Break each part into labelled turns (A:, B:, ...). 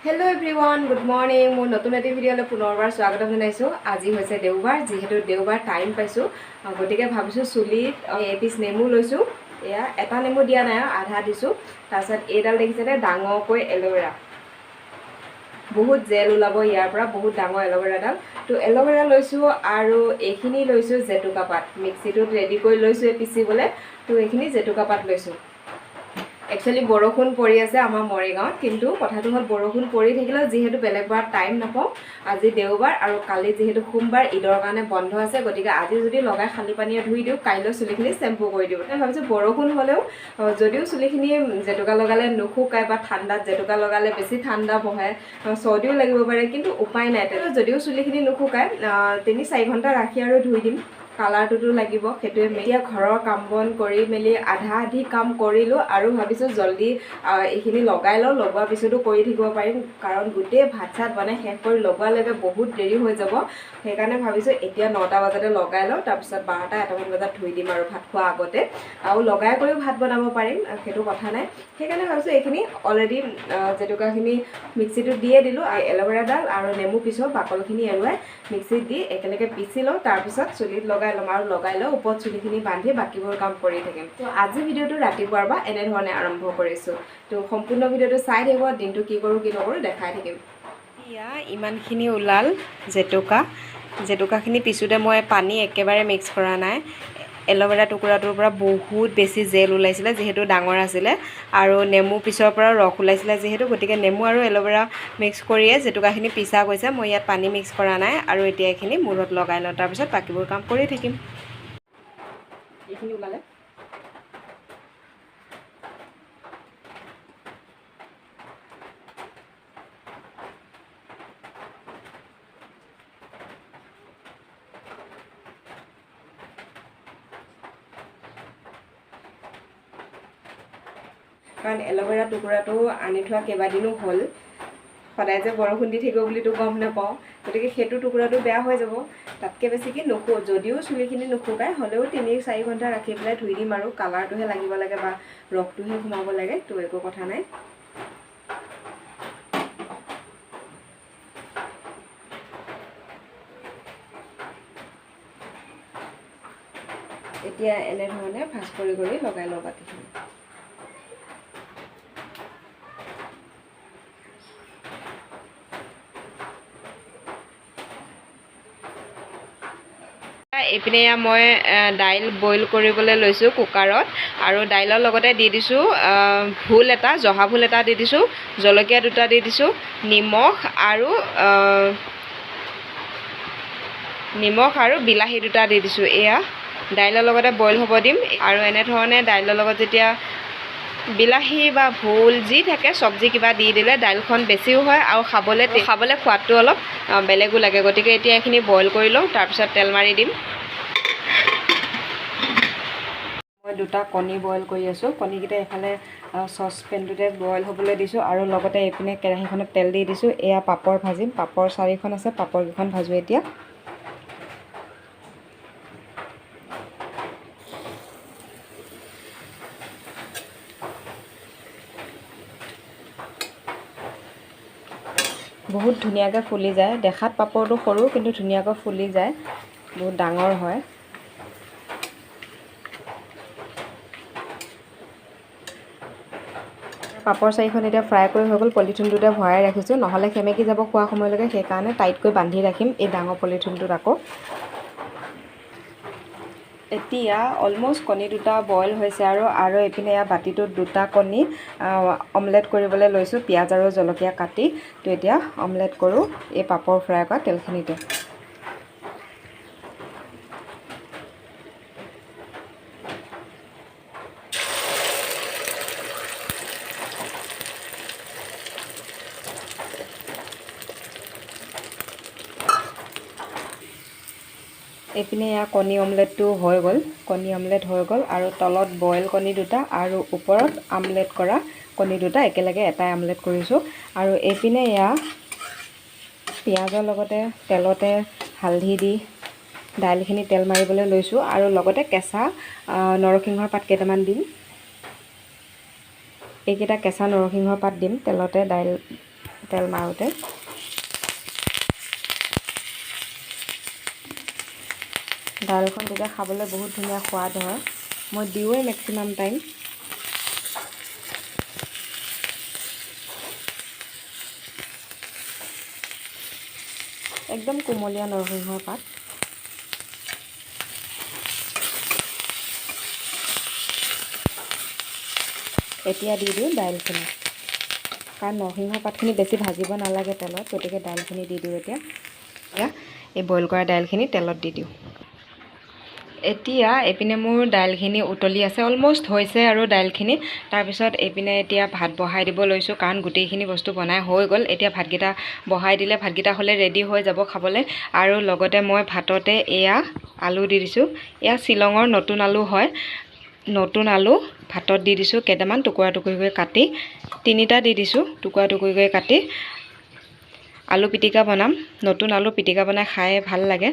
A: Hello everyone, good morning. মোৰ নতুন এটা ভিডিঅ'লৈ পুনৰবাৰ স্বাগতম জনাইছো। আজি হৈছে দেওবাৰ, যেহেতু দেওবাৰ টাইম পাইছো, গতিকে ভাবিছো চুলিত এপিস নেমু লৈছো। এয়া এটা নেমু দিয়া নাই, আধা দিছো। তাৰপিছত এইডাল দেখিছেনে ডাঙৰকৈ এল'ভেৰা। বহুত জেল ওলাব ইয়াৰ পৰা, বহুত ডাঙৰ এল'ভেৰাডাল। তো এল'ভেৰা লৈছো আৰু এইখিনি লৈছো জেতুকা পাত। মিক্সিটোত ৰেডি কৰি লৈছো পিচিবলৈ। তো এইখিনি জেতুকা পাত লৈছো। একচুৱেলি বৰষুণ পৰি আছে আমাৰ মৰিগাঁৱত, কিন্তু কথাটো হ'ল বৰষুণ পৰি থাকিলেও যিহেতু বেলেগ বাৰত টাইম নাপাওঁ, আজি দেওবাৰ আৰু কালি যিহেতু সোমবাৰ ঈদৰ কাৰণে বন্ধ আছে, গতিকে আজি যদি লগাই খালী পানীয়ে ধুই দিওঁ, কাইলৈ চুলিখিনি চেম্পু কৰি দিওঁ। মই ভাবিছোঁ বৰষুণ হ'লেও যদিও চুলিখিনি জেতুকা লগালে নুশুকায় বা ঠাণ্ডাত জেতুকা লগালে বেছি ঠাণ্ডা বহে, চৰ্দিও লাগিব পাৰে, কিন্তু উপায় নাই। যদিও চুলিখিনি নুশুকায় ৩-৪ ঘণ্টা ৰাখি আৰু ধুই দিম। কালাৰটোতো লাগিব, সেইটোৱে। এতিয়া ঘৰৰ কাম বন কৰি মেলি আধা আধি কাম কৰিলোঁ আৰু ভাবিছোঁ জল্দি এইখিনি লগাই লওঁ। লগোৱাৰ পিছতো কৰি থাকিব পাৰিম, কাৰণ গোটেই ভাত চাত বনাই শেষ কৰি লগোৱালৈকে বহুত দেৰি হৈ যাব। সেইকাৰণে ভাবিছোঁ এতিয়া 9টা বজাতে লগাই লওঁ, তাৰপিছত 12টা-1টামান বজাত ধুই দিম আৰু ভাত খোৱাৰ আগতে। আৰু লগাই কৰিও ভাত বনাব পাৰিম, সেইটো কথা নাই। সেইকাৰণে ভাবিছোঁ এইখিনি অলৰেডি জেতুকাখিনি মিক্সিটোত দিয়ে দিলোঁ, এল'ভেৰাডাল আৰু নেমু পিছৰ বাকলখিনি এৰুৱাই মিক্সিত দি একেলগে পিচি লওঁ। তাৰপিছত চুলিত লগাই ল'ম আৰু লগাই লওঁ ওপৰত চুলিখিনি বান্ধি বাকীবোৰ কাম কৰি থাকিম। তো আজি ভিডিঅ'টো ৰাতিপুৱাৰ পৰা এনেধৰণে আৰম্ভ কৰিছোঁ। তো সম্পূৰ্ণ ভিডিঅ'টো চাই থাকিব, দিনটো কি কৰোঁ কি নকৰোঁ দেখাই থাকিম। এতিয়া ইমানখিনি ওলাল জেতুকাখিনি পিছোঁতে মই পানী একেবাৰে মিক্স কৰা নাই। এল'ভেৰা টুকুৰাটোৰ পৰা বহুত বেছি জেল ওলাইছিলে, যিহেতু ডাঙৰ আছিলে, আৰু নেমু পিছৰ পৰা ৰস ওলাইছিলে যিহেতু, গতিকে নেমু আৰু এল'ভেৰা মিক্স কৰিয়ে জেতুকাখিনি পিছা গৈছে। মই ইয়াত পানী মিক্স কৰা নাই। আৰু এতিয়া এইখিনি মূৰত লগাই লওঁ, তাৰপিছত বাকীবোৰ কাম কৰি থাকিম। এইখিনি ওলালে কাৰণ এল'ভেৰা টুকুৰাটো আনি থোৱা কেইবাদিনো হ'ল, সদায় যে বৰষুণ দি থাকিব বুলিতো গম নাপাওঁ, গতিকে সেইটো টুকুৰাটো বেয়া হৈ যাব। তাতকৈ বেছিকৈ যদিও চুলিখিনি নুশুকায়, হ'লেও 3-4 ঘণ্টা ৰাখি পেলাই ধুই দিম। আৰু কালাৰটোহে লাগিব লাগে বা ৰসটোহে সোমাব লাগে, তো একো কথা নাই। এতিয়া এনেধৰণে ভাঁজ কৰি লগাই লওঁ বাকীখিনি। এইপিনে মই দাইল বইল কৰিবলৈ লৈছোঁ কুকাৰত, আৰু দাইলৰ লগতে দি দিছোঁ ভোল এটা, জহা ভোল এটা দি দিছোঁ, জলকীয়া 2টা দি দিছোঁ, নিমখ আৰু বিলাহী 2টা দি দিছোঁ। এয়া দাইলৰ লগতে বইল হ'ব দিম। আৰু এনেধৰণে দাইলৰ লগত যেতিয়া বিলাহী বা ভোল যি থাকে চব্জি কিবা দি দিলে দাইলখন বেছিও হয় আৰু খাবলৈ সোৱাদটো অলপ বেলেগো লাগে। গতিকে এতিয়া এইখিনি বইল কৰি লওঁ, তাৰপিছত তেল মাৰি দিম। মই 2টা কণী বইল কৰি আছোঁ। কণীকেইটা এইফালে চচপেনটোতে বইল হ'বলৈ দিছোঁ, আৰু লগতে এইপিনে কেৰাহীখনত তেল দি দিছোঁ। এয়া পাপৰ ভাজিম। পাপৰ 4খন আছে, পাপৰকেইখন ভাজোঁ এতিয়া। বহুত ধুনীয়াকৈ ফুলি যায়। দেখাত পাপৰটো সৰু, কিন্তু ধুনীয়াকৈ ফুলি যায়, বহুত ডাঙৰ হয়। পাপৰ 4খন এতিয়া ফ্ৰাই কৰি হৈ গ'ল। পলিথিনটোতে ভৰাই ৰাখিছোঁ, নহ'লে সেমেকি যাব খোৱা সময়লৈকে, সেইকাৰণে টাইটকৈ বান্ধি ৰাখিম এই ডাঙৰ পলিথিনটোত আকৌ। এতিয়া অলম'ষ্ট কণী 2টা বইল হৈছে, আৰু এইপিনে এয়া বাতিটোত 2টা কণী অমলেট কৰিবলৈ লৈছোঁ, পিঁয়াজ আৰু জলকীয়া কাটি। তো এতিয়া অমলেট কৰোঁ এই পাপৰ ফ্ৰাই কৰা তেলখিনিতে। এইপিনে এয়া কণী অমলেটটো হৈ গ'ল, আৰু তলত বইল কণী 2টা আৰু ওপৰত আমলেট কৰা কণী 2টা, একেলগে এটাই আমলেট কৰিছোঁ। আৰু এইপিনে এয়া পিঁয়াজৰ লগতে তেলতে হালধি দি দাইলখিনি তেল মাৰিবলৈ লৈছোঁ, আৰু লগতে কেঁচা নৰসিংহৰ পাত কেইটামান দিম। এইকেইটা কেঁচা নৰসিংহৰ পাত দিম তেলতে, তেল মাৰোঁতে। দাইলখন তেতিয়া খাবলৈ বহুত ধুনীয়া সোৱাদ হয়। মই দিওঁৱেই মেক্সিমাম টাইম। একদম কোমলীয়া নৰসিংহৰ পাত। এতিয়া দি দিওঁ দাইলখিনি, কাৰণ নৰসিংহ পাতখিনি বেছি ভাজিব নালাগে তেলত, গতিকে দাইলখিনি দি দিওঁ। এতিয়া এই বইল কৰা দাইলখিনি তেলত দি দিওঁ। এতিয়া এইপিনে মোৰ দাইলখিনি উতলি আছে, অলমষ্ট হৈছে আৰু দাইলখিনি। তাৰপিছত এইপিনে এতিয়া ভাত বহাই দিব লৈছোঁ, কাৰণ গোটেইখিনি বস্তু বনাই হৈ গ'ল। এতিয়া ভাতকেইটা বহাই দিলে ভাতকেইটা হ'লে ৰেডি হৈ যাব খাবলৈ। আৰু লগতে মই ভাততে এয়া আলু দি দিছোঁ। এয়া শ্বিলঙৰ নতুন আলু হয়। নতুন আলু ভাতত দি দিছোঁ, কেইটামান টুকুৰা টুকুৰিকৈ কাটি, 3টা দি দিছোঁ টুকুৰা টুকুৰিকৈ কাটি। আলু পিটিকা বনাম। নতুন আলু পিটিকা বনাই খাই ভাল লাগে।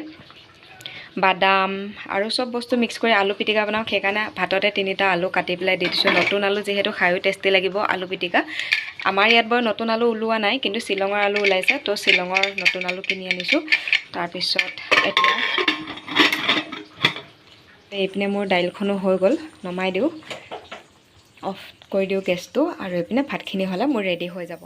A: বাদাম আৰু চব বস্তু মিক্স কৰি আলু পিটিকা বনাওঁ, সেইকাৰণে ভাততে 3টা আলু কাটি পেলাই দি দিছোঁ। নতুন আলু যিহেতু খায়ো টেষ্টি লাগিব আলু পিটিকা। আমাৰ ইয়াত বাৰু নতুন আলু ওলোৱা নাই, কিন্তু শ্বিলঙৰ আলু ওলাইছে, তো শ্বিলঙৰ নতুন আলু কিনি আনিছোঁ। তাৰপিছত এতিয়া এইপিনে মোৰ দাইলখনো হৈ গ'ল, নমাই দিওঁ, অফ কৰি দিওঁ গেছটো। আৰু এইপিনে ভাতখিনি হ'লে মোৰ ৰেডি হৈ যাব।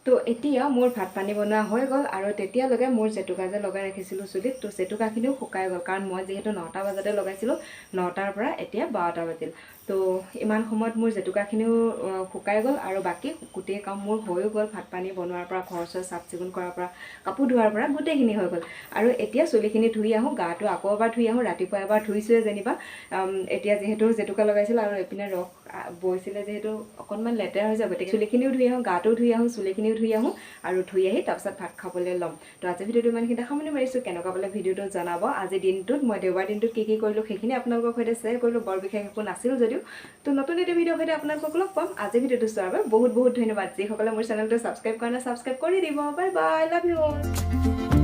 A: তো এতিয়া মোৰ ভাত পানী বনোৱা হৈ গ'ল। আৰু তেতিয়ালৈকে মোৰ জেতুকা যে লগাই ৰাখিছিলোঁ চুলিত, তো জেতুকাখিনিও শুকাই গ'ল, কাৰণ মই যিহেতু 9টা বজাতে লগাইছিলোঁ, 9টাৰ পৰা এতিয়া 12টা বাজিল। তো ইমান সময়ত মোৰ জেতুকাখিনিও শুকাই গ'ল, আৰু বাকী গোটেই কাম মোৰ হৈও গ'ল। ভাত পানী বনোৱাৰ পৰা, ঘৰ চৰ চাফ চিকুণ কৰাৰ পৰা, কাপোৰ ধোৱাৰ পৰা গোটেইখিনি হৈ গ'ল। আৰু এতিয়া চুলিখিনি ধুই আহোঁ, গাটো আকৌ এবাৰ ধুই আহোঁ। ৰাতিপুৱা এবাৰ ধুইছোঁৱে যেনিবা, এতিয়া যিহেতু জেতুকা লগাইছিলোঁ আৰু এইপিনে ৰস বৈছিলে যিহেতু অকণমান লেতেৰা হৈ যাব, গতিকে চুলিখিনিও ধুই আহোঁ, গাটোও ধুই আহোঁ, চুলিখিনিও ধুই আহোঁ, আৰু ধুই আহি তাৰপিছত ভাত খাবলৈ ল'ম। তো আজি ভিডিঅ'টো ইমানখিনি সামৰণি মাৰিছোঁ। কেনেকুৱা পালে ভিডিঅ'টো জনাব। আজিৰ দিনটোত মই দেওবাৰ দিনটোত কি কৰিলোঁ সেইখিনি আপোনালোকৰ সৈতে শ্বেয়াৰ কৰিলোঁ। বৰ বিশেষ একো নাছিল যদিও। তো নতুন এটা ভিডিঅ'ৰ সৈতে আপোনালোকক লগ পাম। আজি ভিডিঅ'টো চোৱাৰ বাবে বহুত বহুত ধন্যবাদ। যিসকলে মোৰ চেনেলটো ছাবস্ক্ৰাইব কৰা নাই, ছাবস্ক্ৰাইব কৰি দিব। Bye bye, love you all.